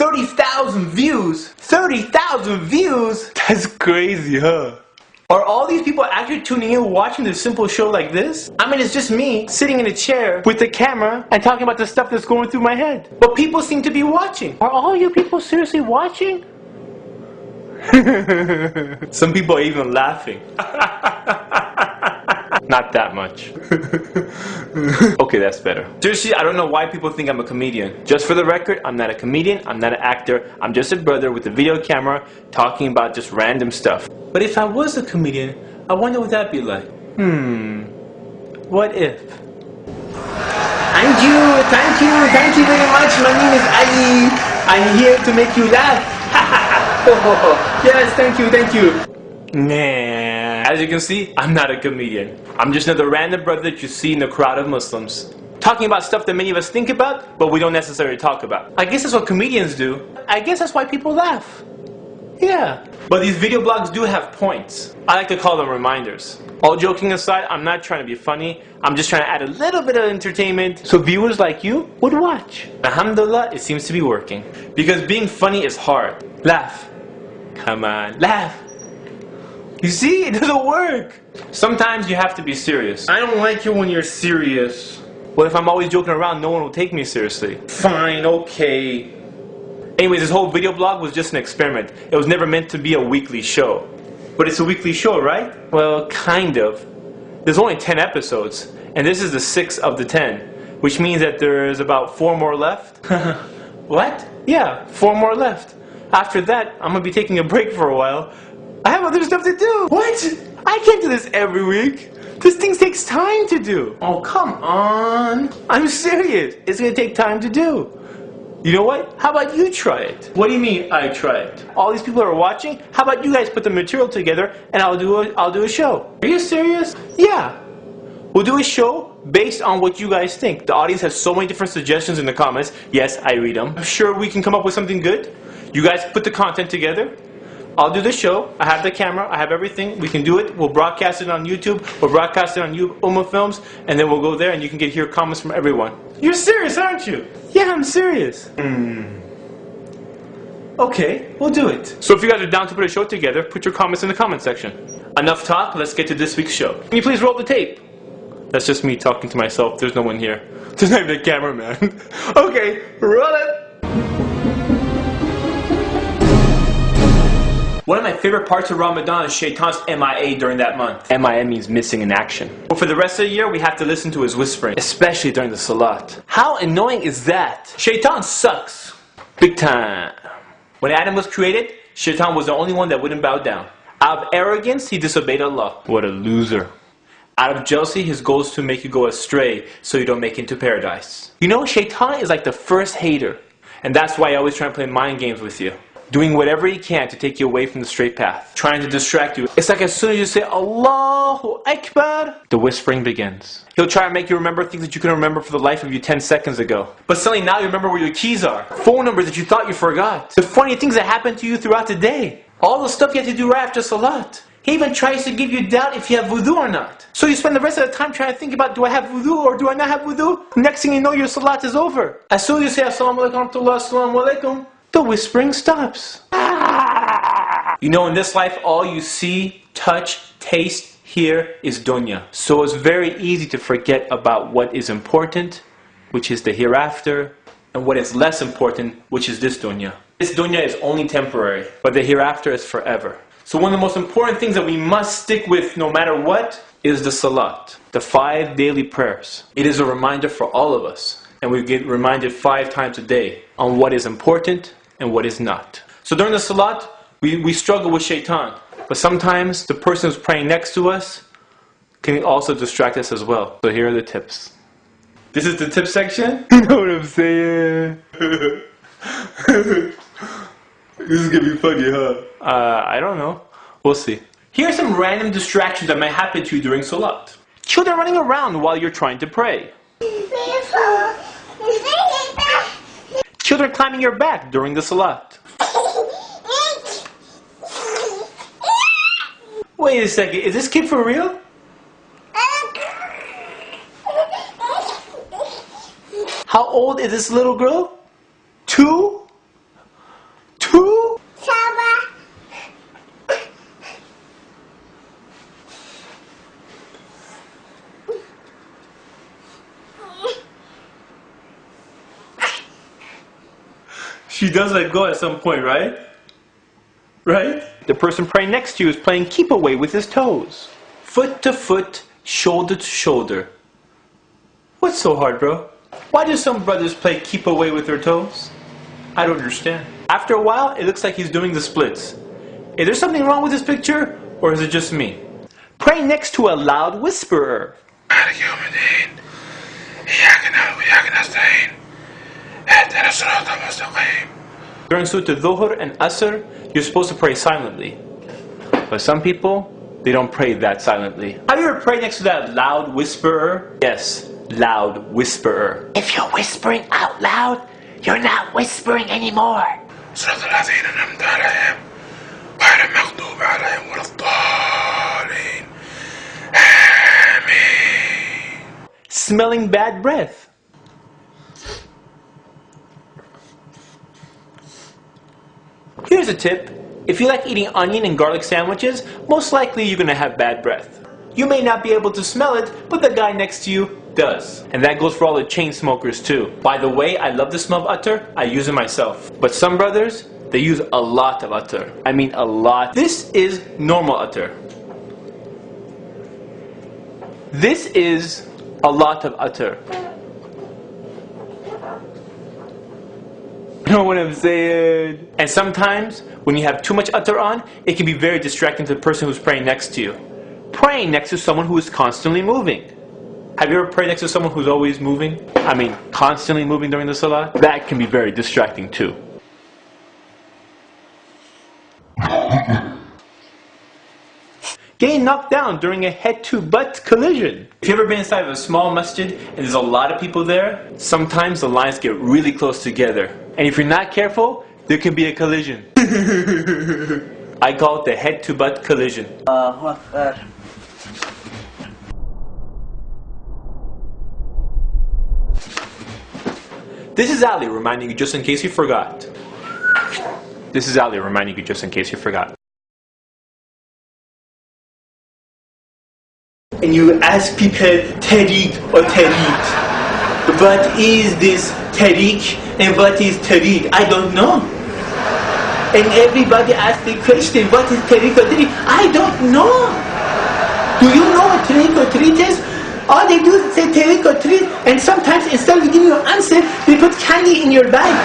30,000 views! 30,000 views! That's crazy, huh? Are all these people actually tuning in watching this simple show like this? I mean, it's just me sitting in a chair with the camera and talking about the stuff that's going through my head. But people seem to be watching. Are all you people seriously watching? Some people are even laughing. Not that much. Okay, that's better. Seriously, I don't know why people think I'm a comedian. Just for the record, I'm not a comedian, I'm not an actor, I'm just a brother with a video camera talking about just random stuff. But if I was a comedian, I wonder what that'd be like. What if? Thank you very much. My name is Ali. I'm here to make you laugh. Yes, thank you. Nah. As you can see, I'm not a comedian. I'm just another random brother that you see in the crowd of Muslims. Talking about stuff that many of us think about, but we don't necessarily talk about. I guess that's what comedians do. I guess that's why people laugh. Yeah. But these video blogs do have points. I like to call them reminders. All joking aside, I'm not trying to be funny. I'm just trying to add a little bit of entertainment so viewers like you would watch. Alhamdulillah, it seems to be working. Because being funny is hard. Laugh. Come on, laugh. You see, it doesn't work. Sometimes you have to be serious. I don't like it when you're serious. Well, if I'm always joking around, no one will take me seriously. Fine, okay. Anyways, this whole video blog was just an experiment. It was never meant to be a weekly show. But it's a weekly show, right? Well, kind of. There's only 10 episodes, and this is the 6th of the 10, which means that there's about 4 more left. What? Yeah, 4 more left. After that, I'm gonna be taking a break for a while. I have other stuff to do. What? I can't do this every week. This thing takes time to do. Oh, come on. I'm serious. It's going to take time to do. You know what? How about you try it? What do you mean, I try it? All these people are watching. How about you guys put the material together and I'll do a show. Are you serious? Yeah. We'll do a show based on what you guys think. The audience has so many different suggestions in the comments. Yes, I read them. I'm sure we can come up with something good. You guys put the content together. I'll do the show. I have the camera. I have everything. We can do it. We'll broadcast it on YouTube. We'll broadcast it on Ummah Films. And then we'll go there and you can hear comments from everyone. You're serious, aren't you? Yeah, I'm serious. Okay, we'll do it. So if you guys are down to put a show together, put your comments in the comment section. Enough talk. Let's get to this week's show. Can you please roll the tape? That's just me talking to myself. There's no one here. There's not even a cameraman. Okay, roll it. One of my favorite parts of Ramadan is Shaitan's MIA during that month. MIA means missing in action. But for the rest of the year, we have to listen to his whispering, especially during the Salat. How annoying is that? Shaitan sucks. Big time. When Adam was created, Shaitan was the only one that wouldn't bow down. Out of arrogance, he disobeyed Allah. What a loser. Out of jealousy, his goal is to make you go astray so you don't make it into paradise. You know, Shaitan is like the first hater. And that's why I always try to play mind games with you. Doing whatever he can to take you away from the straight path. Trying to distract you. It's like as soon as you say, Allahu Akbar, the whispering begins. He'll try to make you remember things that you couldn't remember for the life of you 10 seconds ago. But suddenly now you remember where your keys are. Phone numbers that you thought you forgot. The funny things that happened to you throughout the day. All the stuff you have to do right after Salat. He even tries to give you doubt if you have wudu or not. So you spend the rest of the time trying to think about, do I have wudu or do I not have wudu? Next thing you know, your Salat is over. As soon as you say, Assalamu alaikum wa rahmatullah, Assalamu alaikum, the whispering stops. You know, in this life, all you see, touch, taste, hear is dunya. So it's very easy to forget about what is important, which is the hereafter, and what is less important, which is this dunya. This dunya is only temporary, but the hereafter is forever. So one of the most important things that we must stick with no matter what is the Salat, the 5 daily prayers. It is a reminder for all of us, and we get reminded 5 times a day on what is important and what is not. So during the Salat, we struggle with Shaitan, but sometimes the person who's praying next to us can also distract us as well. So here are the tips. This is the tip section? You know what I'm saying? This is gonna be funny, huh? I don't know. We'll see. Here are some random distractions that might happen to you during Salat. Children running around while you're trying to pray. Children climbing your back during the Salat. Wait a second, is this kid for real? How old is this little girl? 2? She does let go at some point, right? Right? The person praying next to you is playing keep away with his toes. Foot to foot, shoulder to shoulder. What's so hard, bro? Why do some brothers play keep away with their toes? I don't understand. After a while, it looks like he's doing the splits. Is there something wrong with this picture, or is it just me? Pray next to a loud whisperer. During Surah Dhuhr and Asr, you're supposed to pray silently. But some people, they don't pray that silently. Have you ever prayed next to that loud whisperer? Yes, loud whisperer. If you're whispering out loud, you're not whispering anymore. Smelling bad breath. Here's a tip. If you like eating onion and garlic sandwiches, most likely you're going to have bad breath. You may not be able to smell it, but the guy next to you does. And that goes for all the chain smokers too. By the way, I love the smell of attar. I use it myself. But some brothers, they use a lot of attar. I mean a lot. This is normal attar. This is a lot of attar. You know what I'm saying? And sometimes, when you have too much attar on, it can be very distracting to the person who's praying next to you. Praying next to someone who is constantly moving. Have you ever prayed next to someone who's always moving? I mean, constantly moving during the salah? That can be very distracting too. Getting knocked down during a head-to-butt collision. If you've ever been inside of a small masjid and there's a lot of people there, sometimes the lines get really close together. And if you're not careful, there can be a collision. I call it the head-to-butt collision. This is Ali reminding you just in case you forgot. This is Ali reminding you just in case you forgot. And you ask people tariq or tariq. What is this tariq and what is tariq? I don't know. And everybody asks the question, what is tariq or tariq? I don't know. Do you know what tariq or tariq is? All they do is say tariq or tariq, and sometimes instead of giving you an answer, they put candy in your bag.